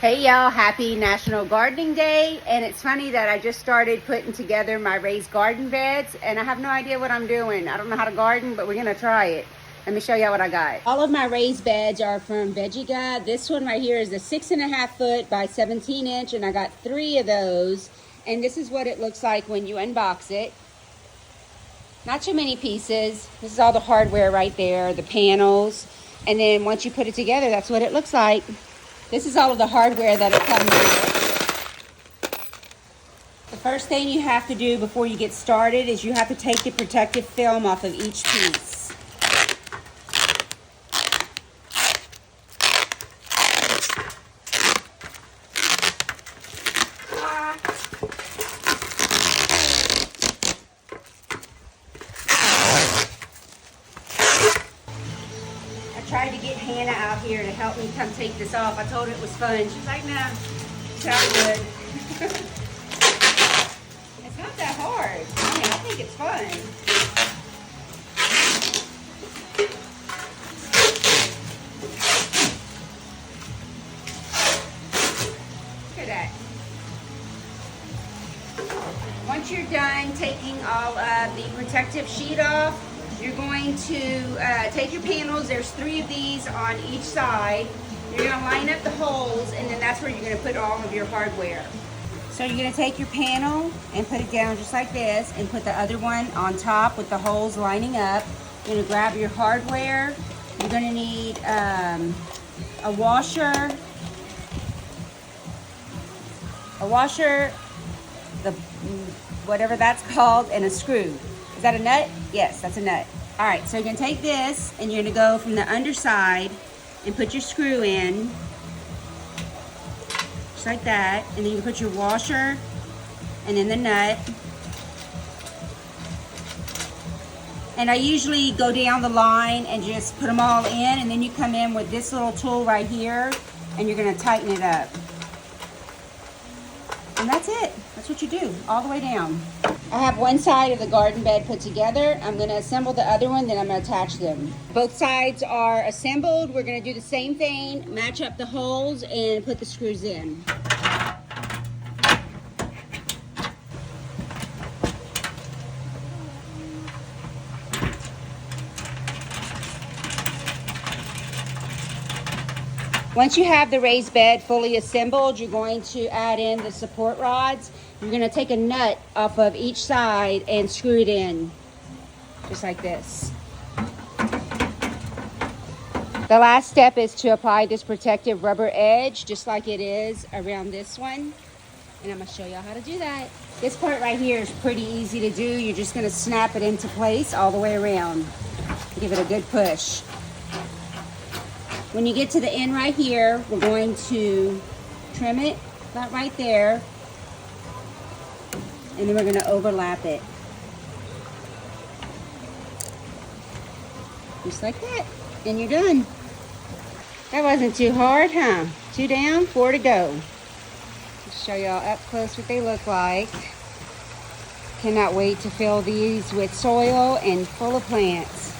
Hey y'all, happy National Gardening Day. And it's funny that I just started putting together my raised garden beds and I have no idea what I'm doing. I don't know how to garden, but we're gonna try it. Let me show y'all what I got. All of my raised beds are from Vegega. This one right here is a 6.5 foot by 17 inch and I got 3 of those. And this is what it looks like when you unbox it. Not too many pieces. This is all the hardware right there, the panels. And then once you put it together, that's what it looks like. This is all of the hardware that it comes with. The first thing you have to do before you get started is you have to take the protective film off of each piece. I tried to get Hannah out here to help me come take this off. I told her it was fun. She's like, no, sounds good. It's not that hard. I mean, I think it's fun. Look at that. Once you're done taking all of the protective sheet off, you're going to take your panels. There's 3 of these on each side. You're going to line up the holes, and then that's where you're going to put all of your hardware. So you're going to take your panel and put it down just like this, and put the other one on top with the holes lining up. You're going to grab your hardware. You're going to need a washer, the whatever that's called, and a screw. Is that a nut? Yes, that's a nut. All right, so you're gonna take this and you're gonna go from the underside and put your screw in, just like that. And then you put your washer and then the nut. And I usually go down the line and just put them all in, and then you come in with this little tool right here and you're gonna tighten it up. And that's it. That's what you do, all the way down. I have one side of the garden bed put together. I'm going to assemble the other one, then I'm going to attach them. Both sides are assembled. We're going to do the same thing, match up the holes, and put the screws in. Once you have the raised bed fully assembled, you're going to add in the support rods. You're going to take a nut off of each side and screw it in, just like this. The last step is to apply this protective rubber edge, just like it is around this one. And I'm going to show y'all how to do that. This part right here is pretty easy to do. You're just going to snap it into place all the way around. Give it a good push. When you get to the end right here, we're going to trim it about right there, and then we're going to overlap it. Just like that, and you're done. That wasn't too hard, huh? 2 down, 4 to go. I'll show y'all up close what they look like. Cannot wait to fill these with soil and full of plants.